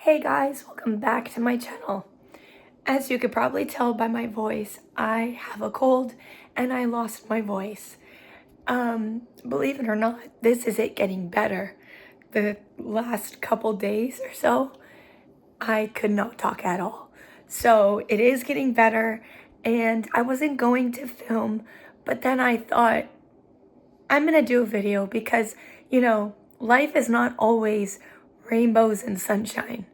Hey guys, welcome back to my channel. As you could probably tell by my voice, I have a cold and I lost my voice. Believe it or not, this is it getting better. The last couple days or so, I could not talk at all. So it is getting better and I wasn't going to film, but then I thought I'm gonna do a video because, life is not always rainbows and sunshine.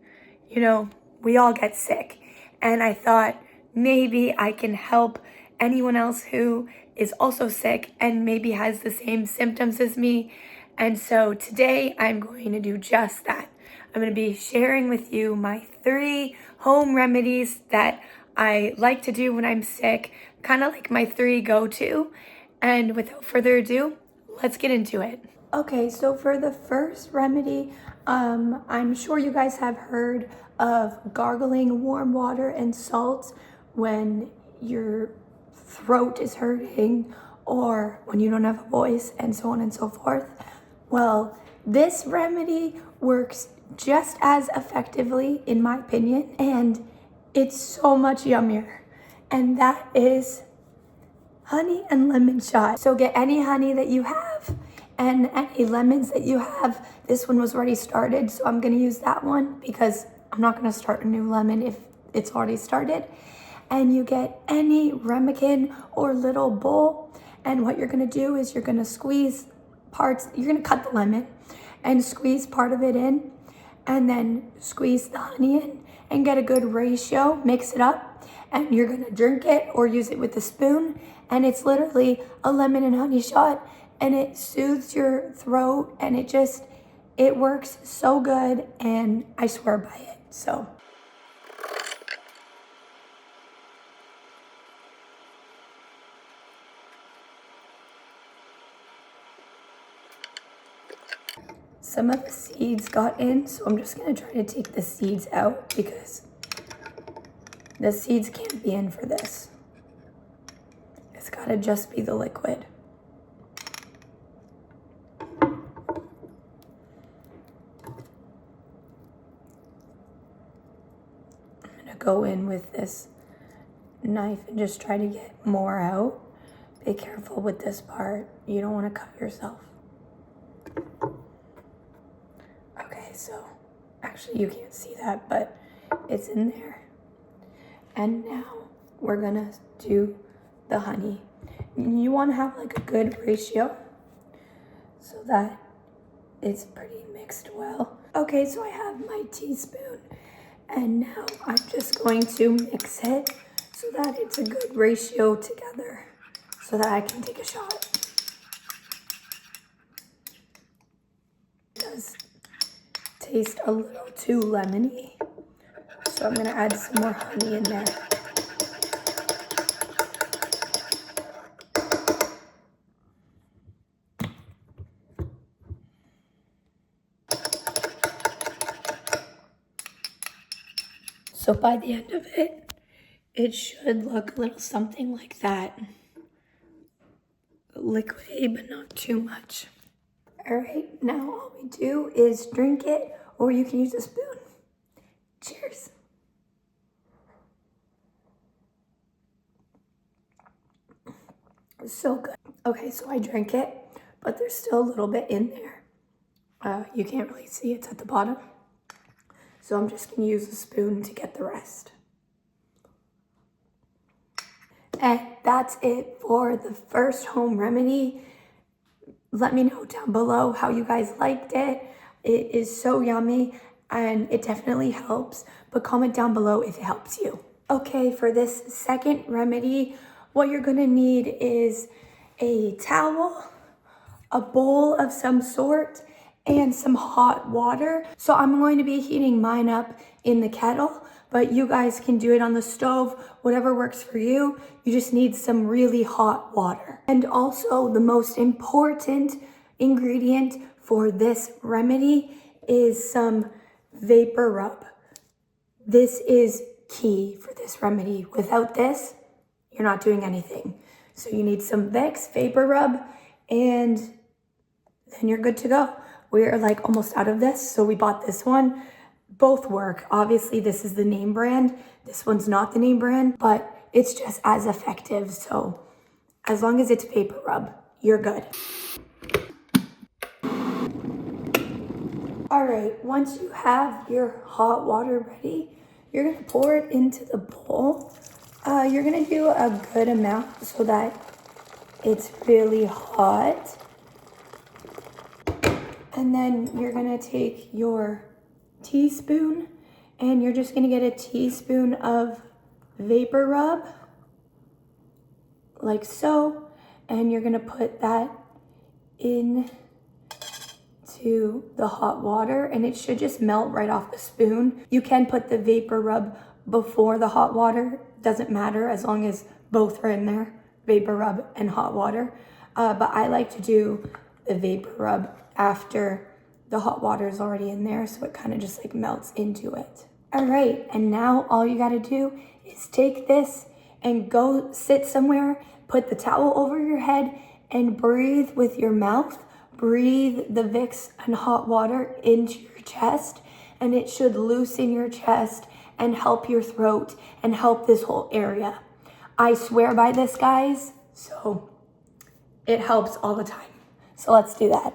We all get sick. And I thought maybe I can help anyone else who is also sick and maybe has the same symptoms as me. And so today I'm going to do just that. I'm going to be sharing with you my 3 home remedies that I like to do when I'm sick, kind of like my 3 go-to. And without further ado, let's get into it. Okay, so for the first remedy, I'm sure you guys have heard of gargling warm water and salt when your throat is hurting or when you don't have a voice and so on and so forth. Well, this remedy works just as effectively, in my opinion, and it's so much yummier. And that is honey and lemon shot. So get any honey that you have and any lemons that you have. This one was already started, so I'm gonna use that one because I'm not gonna start a new lemon if it's already started. And you get any ramekin or little bowl, and what you're gonna do is you're gonna squeeze parts, you're gonna cut the lemon and squeeze part of it in, and then squeeze the honey in and get a good ratio, mix it up, and you're gonna drink it or use it with a spoon. And it's literally a lemon and honey shot, and it soothes your throat, and it works so good, and I swear by it. So some of the seeds got in, so I'm just gonna try to take the seeds out because the seeds can't be in for this. It's gotta just be the liquid. I'm gonna go in with this knife and just try to get more out. Be careful with this part. You don't wanna cut yourself. Okay, so actually you can't see that, but it's in there. And now we're gonna do the honey. You want to have like a good ratio so that it's pretty mixed well. Okay, so I have my teaspoon, and now I'm just going to mix it so that it's a good ratio together so that I can take a shot. It does taste a little too lemony, so I'm gonna add some more honey in there. So by the end of it, it should look a little something like that. Liquidy, but not too much. All right, now all we do is drink it, or you can use a spoon. Cheers. So good. Okay, so I drank it, but there's still a little bit in there. You can't really see, it's at the bottom. So I'm just gonna use a spoon to get the rest. And that's it for the first home remedy. Let me know down below how you guys liked it. It is so yummy and it definitely helps, but comment down below if it helps you. Okay, for this second remedy, what you're gonna need is a towel, a bowl of some sort, and some hot water. So I'm going to be heating mine up in the kettle, but you guys can do it on the stove, whatever works for you. You just need some really hot water. And also the most important ingredient for this remedy is some vapor rub. This is key for this remedy. Without this, you're not doing anything. So you need some Vicks vapor rub, and then you're good to go. We're like almost out of this, so we bought this one. both work. Obviously, this is the name brand. This one's not the name brand, but it's just as effective. So as long as it's vapor rub, you're good. All right, once you have your hot water ready, you're gonna pour it into the bowl. You're gonna do a good amount so that it's really hot. And then you're gonna take your teaspoon and you're just gonna get a teaspoon of vapor rub, like so. And you're gonna put that in to the hot water and it should just melt right off the spoon. You can put the vapor rub before the hot water, doesn't matter as long as both are in there, vapor rub and hot water. But I like to do the vapor rub after the hot water is already in there, so it kind of just like melts into it. All right, and now all you gotta do is take this and go sit somewhere, put the towel over your head and breathe with your mouth. Breathe the Vicks and hot water into your chest, and it should loosen your chest and help your throat and help this whole area. I swear by this, guys, so it helps all the time. So let's do that.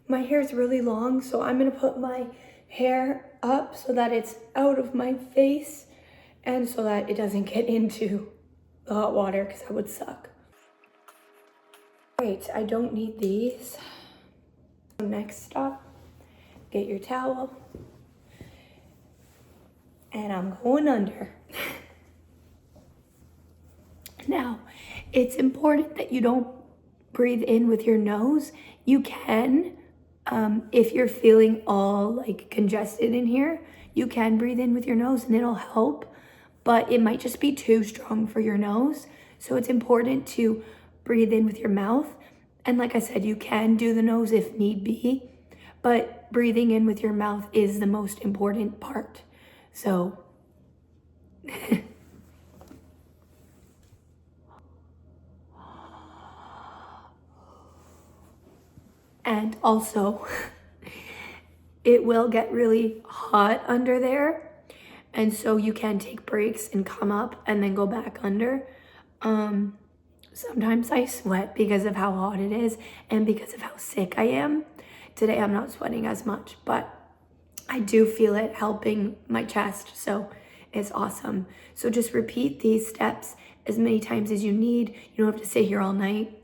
My hair is really long, so I'm gonna put my hair up so that it's out of my face and so that it doesn't get into the hot water because that would suck. Right, I don't need these. Next stop, get your towel. And I'm going under. Now, it's important that you don't breathe in with your nose. You can, if you're feeling all like congested in here, you can breathe in with your nose and it'll help, but it might just be too strong for your nose. So it's important to breathe in with your mouth. And like I said, you can do the nose if need be, but breathing in with your mouth is the most important part. So, and also, it will get really hot under there. And so you can take breaks and come up and then go back under. Sometimes I sweat because of how hot it is and because of how sick I am. Today I'm not sweating as much, but I do feel it helping my chest, so it's awesome. So just repeat these steps as many times as you need. You don't have to sit here all night,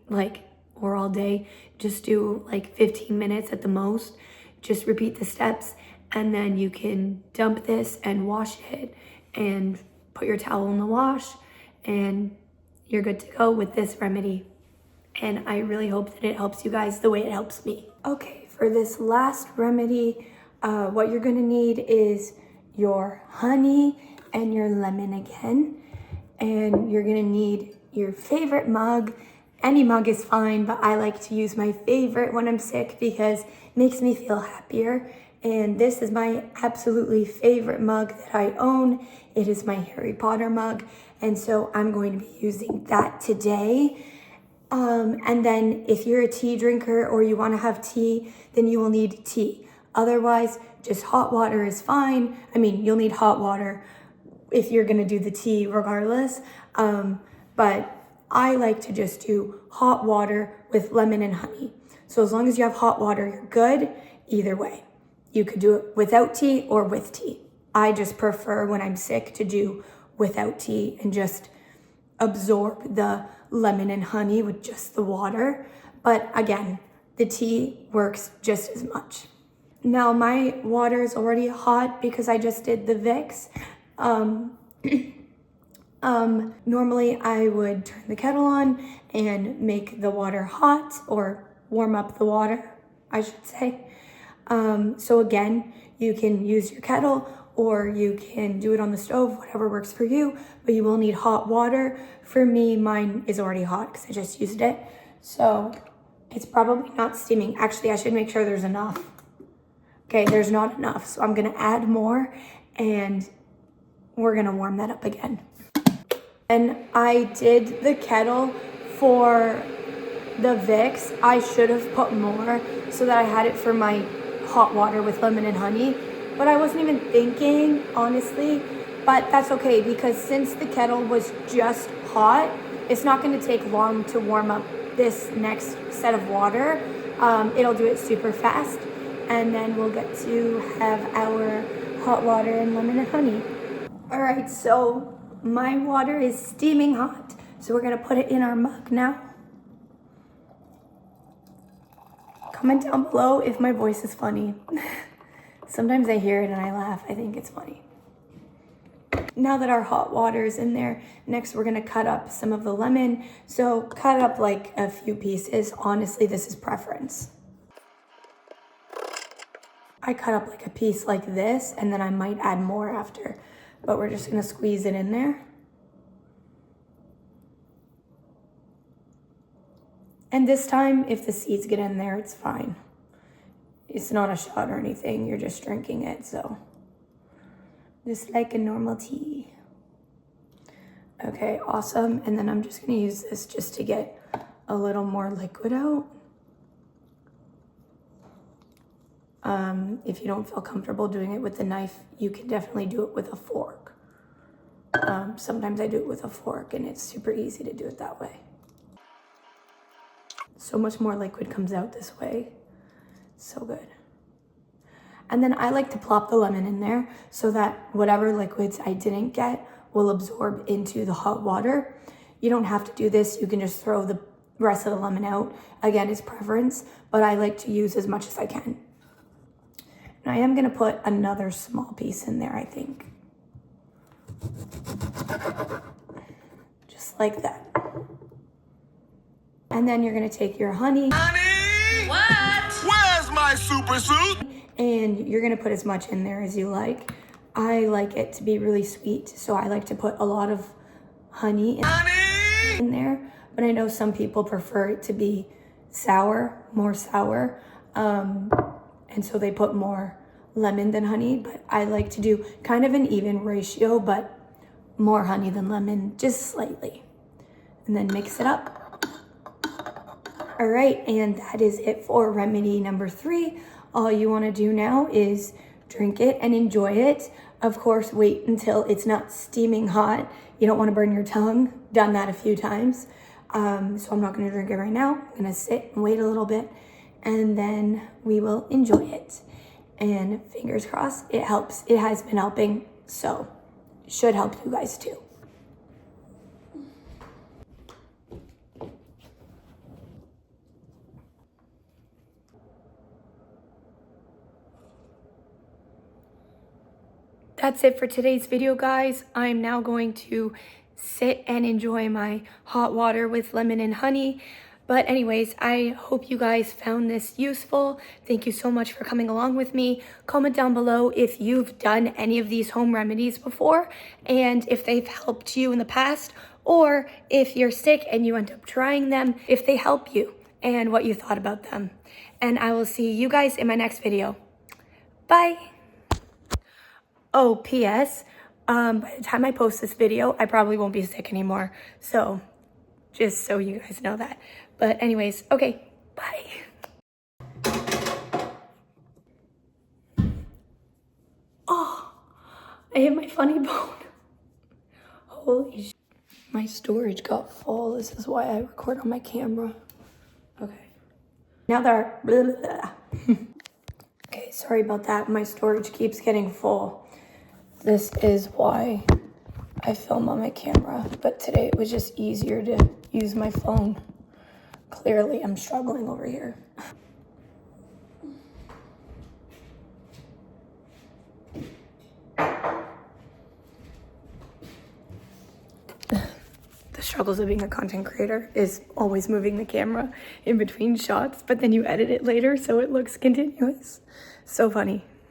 or all day. Just do like 15 minutes at the most. Just repeat the steps, and then you can dump this and wash it and put your towel in the wash, and you're good to go with this remedy. And I really hope that it helps you guys the way it helps me. Okay, for this last remedy, what you're gonna need is your honey and your lemon again. And you're gonna need your favorite mug. Any mug is fine, but I like to use my favorite when I'm sick because it makes me feel happier. And this is my absolutely favorite mug that I own. It is my Harry Potter mug. And so I'm going to be using that today. And then if you're a tea drinker or you want to have tea, then you will need tea. Otherwise, just hot water is fine. I mean, you'll need hot water if you're going to do the tea regardless. But I like to just do hot water with lemon and honey. So as long as you have hot water, you're good either way. You could do it without tea or with tea. I just prefer when I'm sick to do without tea and just absorb the lemon and honey with just the water. But again, the tea works just as much. Now my water is already hot because I just did the Vicks. Normally I would turn the kettle on and make the water hot, or warm up the water, I should say. So again, you can use your kettle or you can do it on the stove, whatever works for you, but you will need hot water. For me, mine is already hot because I just used it. So it's probably not steaming. Actually, I should make sure there's enough. Okay, there's not enough. So I'm gonna add more and we're gonna warm that up again. And I did the kettle for the Vicks, I should have put more so that I had it for my hot water with lemon and honey, but I wasn't even thinking, honestly. But that's okay, because since the kettle was just hot, it's not going to take long to warm up this next set of water. It'll do it super fast, and then we'll get to have our hot water and lemon and honey. All right, so my water is steaming hot, so we're gonna put it in our mug now. Comment down below if my voice is funny. Sometimes I hear it and I laugh. I think it's funny. Now that our hot water is in there, next we're gonna cut up some of the lemon. So cut up like a few pieces. Honestly, this is preference. I cut up like a piece like this, and then I might add more after, but we're just gonna squeeze it in there. And this time, if the seeds get in there, it's fine. It's not a shot or anything, you're just drinking it, so. Just like a normal tea. Okay, awesome. And then I'm just gonna use this just to get a little more liquid out. If you don't feel comfortable doing it with the knife, you can definitely do it with a fork. Sometimes I do it with a fork, and it's super easy to do it that way. So much more liquid comes out this way. So good. And then I like to plop the lemon in there so that whatever liquids I didn't get will absorb into the hot water. You don't have to do this. You can just throw the rest of the lemon out. Again, it's preference, but I like to use as much as I can. And I am gonna put another small piece in there, I think. Just like that. And then you're gonna take your honey. Honey! What? Where's my super suit? And you're gonna put as much in there as you like. I like it to be really sweet, so I like to put a lot of honey in there. But I know some people prefer it to be sour, more sour. And so they put more lemon than honey, but I like to do kind of an even ratio, but more honey than lemon, just slightly. And then mix it up. All right, and that is it for remedy number 3. All you want to do now is drink it and enjoy it. Of course, wait until it's not steaming hot. You don't want to burn your tongue. Done that a few times. So I'm not going to drink it right now. I'm going to sit and wait a little bit, and then we will enjoy it. And fingers crossed, it helps. It has been helping, so it should help you guys too. That's it for today's video, guys. I'm now going to sit and enjoy my hot water with lemon and honey. But anyways, I hope you guys found this useful. Thank you so much for coming along with me. Comment down below if you've done any of these home remedies before and if they've helped you in the past, or if you're sick and you end up trying them, if they help you and what you thought about them. And I will see you guys in my next video. Bye. Oh, P.S. By the time I post this video, I probably won't be sick anymore. So, just so you guys know that. But anyways, okay, bye. Oh, I hit my funny bone. Holy shit. My storage got full. This is why I record on my camera. Okay. Now they're... Okay, sorry about that. My storage keeps getting full. This is why I film on my camera, but today it was just easier to use my phone. Clearly, I'm struggling over here. The struggles of being a content creator is always moving the camera in between shots, but then you edit it later so it looks continuous. So funny.